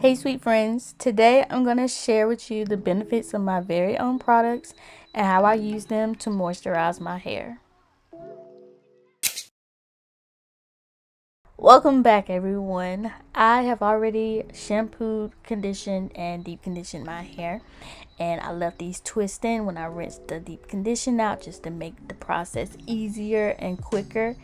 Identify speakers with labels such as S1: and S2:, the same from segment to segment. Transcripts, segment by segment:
S1: Hey sweet friends, today I'm going to share with you the benefits of my very own products and how I use them to moisturize my hair. Welcome back everyone. I have already shampooed, conditioned, and deep conditioned my hair, and I left these twists in when I rinsed the deep condition out just to make the process easier and quicker.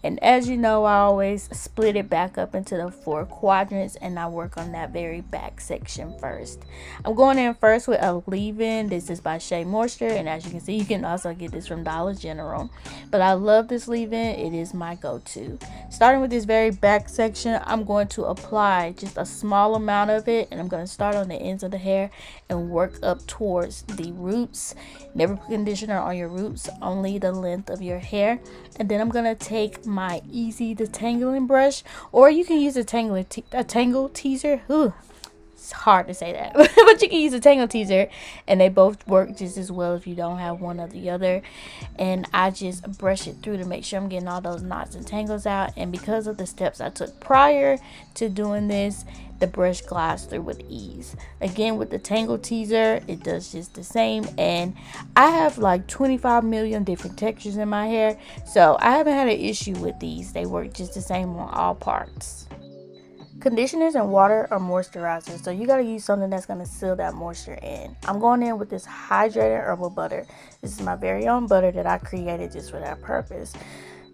S1: And as you know, I always split it back up into the 4 quadrants, and I work on that very back section first. I'm going in first with a leave-in. This is by Shea Moisture, and as you can see, you can also get this from Dollar General. But I love this leave-in. It is my go-to. Starting with this very back section, I'm going to apply just a small amount of it, and I'm going to start on the ends of the hair and work up towards the roots. Never put conditioner on your roots, only the length of your hair. And then I'm going to take my easy detangling brush, or you can use a tangle teaser. Ooh, it's hard to say that, but you can use a tangle teaser, and they both work just as well if you don't have one or the other. And I just brush it through to make sure I'm getting all those knots and tangles out. And because of the steps I took prior to doing this, the brush glides through with ease. Again, with the tangle teaser, it does just the same. And I have like 25 million different textures in my hair, so I haven't had an issue with these. They work just the same on all parts. Conditioners and water are moisturizers, so you got to use something that's going to seal that moisture in. I'm going in with this hydrated herbal butter. This is my very own butter that I created just for that purpose.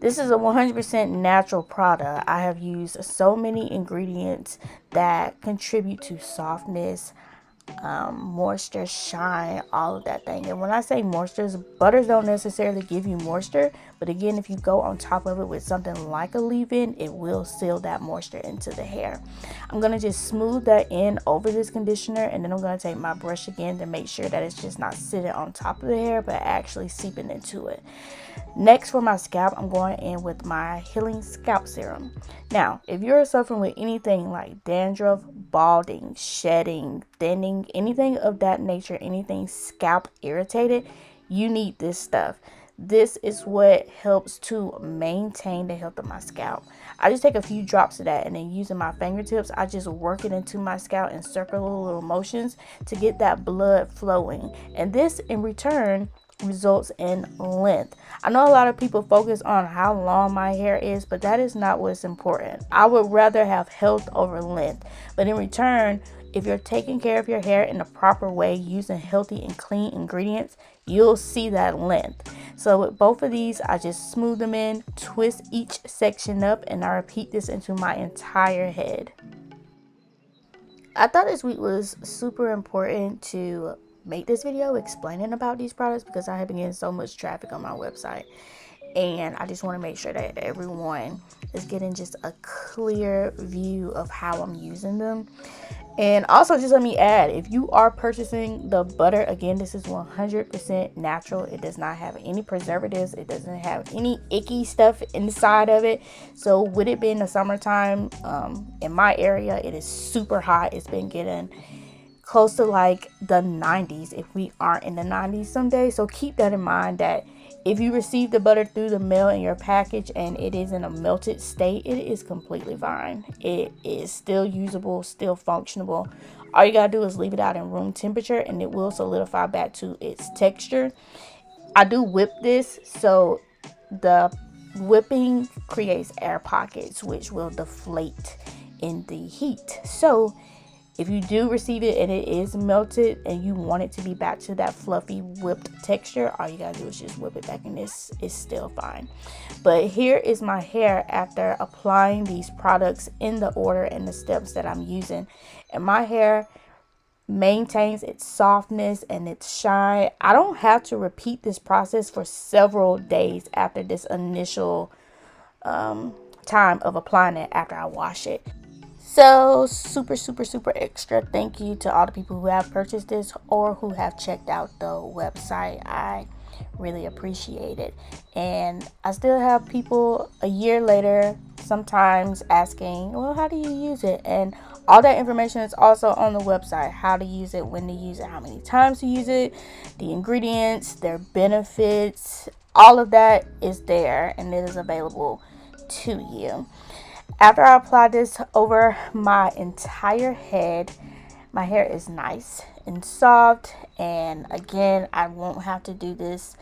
S1: This is a 100% natural product. I have used so many ingredients that contribute to softness, moisture, shine, all of that thing. And when I say moistures, butters don't necessarily give you moisture, but again, if you go on top of it with something like a leave-in, it will seal that moisture into the hair. I'm going to just smooth that in over this conditioner, and then I'm going to take my brush again to make sure that it's just not sitting on top of the hair but actually seeping into it. Next, for my scalp, I'm going in with my healing scalp serum. Now, if you're suffering with anything like dandruff, balding, shedding, thinning, anything of that nature, anything scalp irritated, you need this stuff. This is what helps to maintain the health of my scalp. I just take a few drops of that, and then using my fingertips, I just work it into my scalp in circular little motions to get that blood flowing. And this in return results in length. I know a lot of people focus on how long my hair is, but that is not what's important. I would rather have health over length. But in return, if you're taking care of your hair in the proper way using healthy and clean ingredients, you'll see that length. So with both of these, I just smooth them in, twist each section up, and I repeat this into my entire head. I thought this week was super important to make this video explaining about these products because I have been getting so much traffic on my website, and I just want to make sure that everyone is getting just a clear view of how I'm using them. And also, just let me add, if you are purchasing the butter, again, this is 100% natural. It does not have any preservatives. It doesn't have any icky stuff inside of it. So with it being the summertime, in my area, it is super hot. It's been getting close to like the 90s if we aren't in the 90s someday. So keep that in mind, that if you receive the butter through the mail in your package and it is in a melted state, it is completely fine. It is still usable, still functional. All you gotta do is leave it out in room temperature and it will solidify back to its texture. I do whip this, so the whipping creates air pockets which will deflate in the heat. So if you do receive it and it is melted and you want it to be back to that fluffy whipped texture, all you gotta do is just whip it back, and this is still fine. But here is my hair after applying these products in the order and the steps that I'm using, and my hair maintains its softness and its shine. I don't have to repeat this process for several days after this initial time of applying it after I wash it. So super extra thank you to all the people who have purchased this or who have checked out the website. I really appreciate it. And I still have people a year later sometimes asking, well, how do you use it? And all that information is also on the website: how to use it, when to use it, how many times to use it, the ingredients, their benefits, all of that is there and it is available to you. After I apply this over my entire head, my hair is nice and soft. And again, I won't have to do this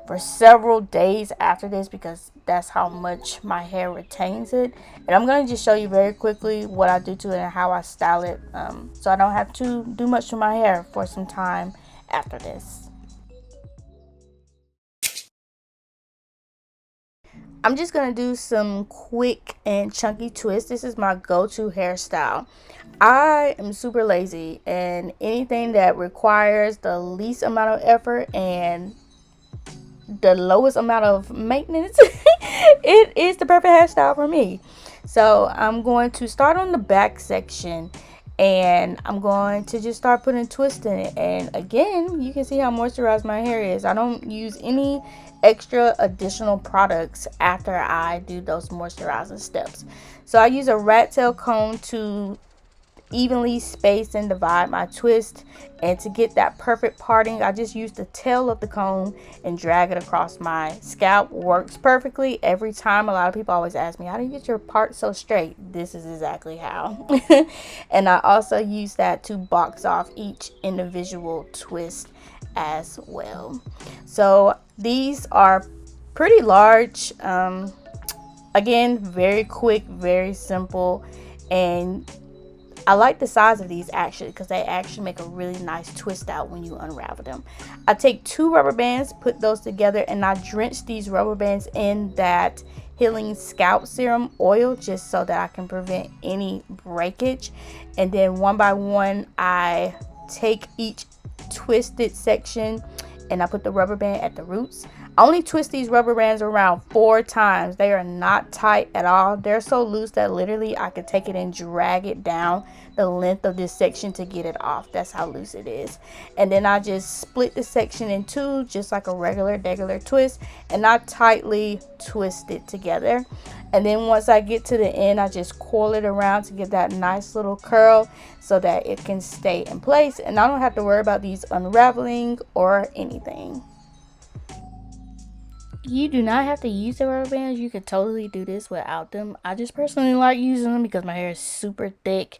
S1: for several days after this because that's how much my hair retains it. And I'm going to just show you very quickly what I do to it and how I style it, so I don't have to do much to my hair for some time after this. I'm just going to do some quick and chunky twists. This is my go-to hairstyle. I am super lazy, and anything that requires the least amount of effort and the lowest amount of maintenance, it is the perfect hairstyle for me. So I'm going to start on the back section, and I'm going to just start putting twists in it. And again, you can see how moisturized my hair is. I don't use any extra additional products after I do those moisturizing steps. So I use a rat tail comb to evenly space and divide my twist, and to get that perfect parting, I just use the tail of the comb and drag it across my scalp. Works perfectly every time. A lot of people always ask me, how do you get your part so straight? This is exactly how. And I also use that to box off each individual twist as well. So these are pretty large. Again, very quick, very simple, and I like the size of these actually because they actually make a really nice twist out when you unravel them. I take 2 rubber bands, put those together, and I drench these rubber bands in that healing scalp serum oil just so that I can prevent any breakage. And then one by one, I take each twisted section and I put the rubber band at the roots. I only twist these rubber bands around 4 times. They are not tight at all. They're so loose that literally I could take it and drag it down the length of this section to get it off. That's how loose it is. And then I just split the section in 2 just like a regular twist, and I tightly twist it together. And then once I get to the end, I just coil it around to get that nice little curl so that it can stay in place, and I don't have to worry about these unraveling or anything. You do not have to use the rubber bands. You could totally do this without them. I just personally like using them because my hair is super thick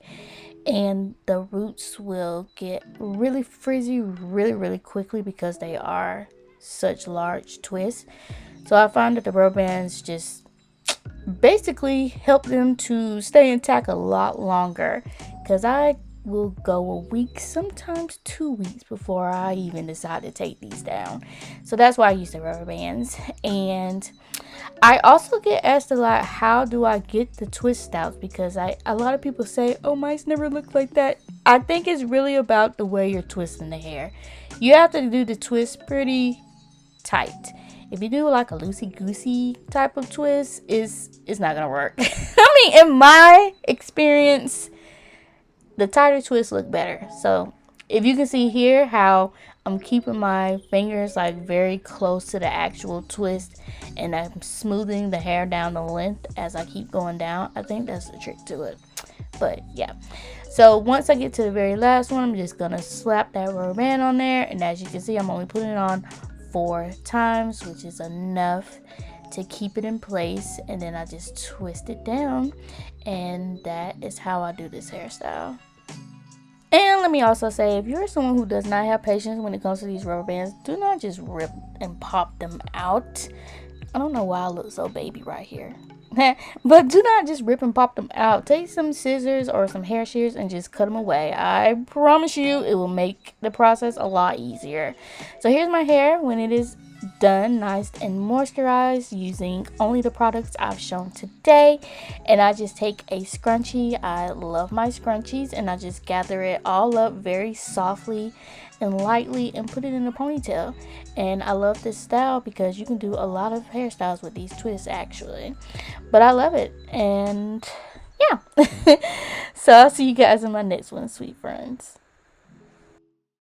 S1: and the roots will get really frizzy really quickly because they are such large twists. So I find that the rubber bands just basically help them to stay intact a lot longer, because I will go a week, sometimes 2 weeks before I even decide to take these down. So that's why I use the rubber bands. And I also get asked a lot, how do I get the twist outs? Because a lot of people say, oh, mine's never looked like that. I think it's really about the way you're twisting the hair. You have to do the twist pretty tight. If you do like a loosey-goosey type of twist, it's not gonna work. I mean, in my experience, the tighter twists look better. So if you can see here how I'm keeping my fingers like very close to the actual twist, and I'm smoothing the hair down the length as I keep going down, I think that's the trick to it. But yeah, so once I get to the very last one, I'm just gonna slap that rubber band on there, and as you can see, I'm only putting it on 4 times, which is enough to keep it in place. And then I just twist it down, and that is how I do this hairstyle. And let me also say, if you're someone who does not have patience when it comes to these rubber bands, do not just rip and pop them out. I don't know why I look so baby right here. But do not just rip and pop them out. Take some scissors or some hair shears and just cut them away. I promise you it will make the process a lot easier. So here's my hair when it is done, nice and moisturized, using only the products I've shown today. And I just take a scrunchie. I love my scrunchies, and I just gather it all up very softly and lightly and put it in a ponytail. And I love this style because you can do a lot of hairstyles with these twists actually, but I love it. And yeah. So I'll see you guys in my next one, sweet friends.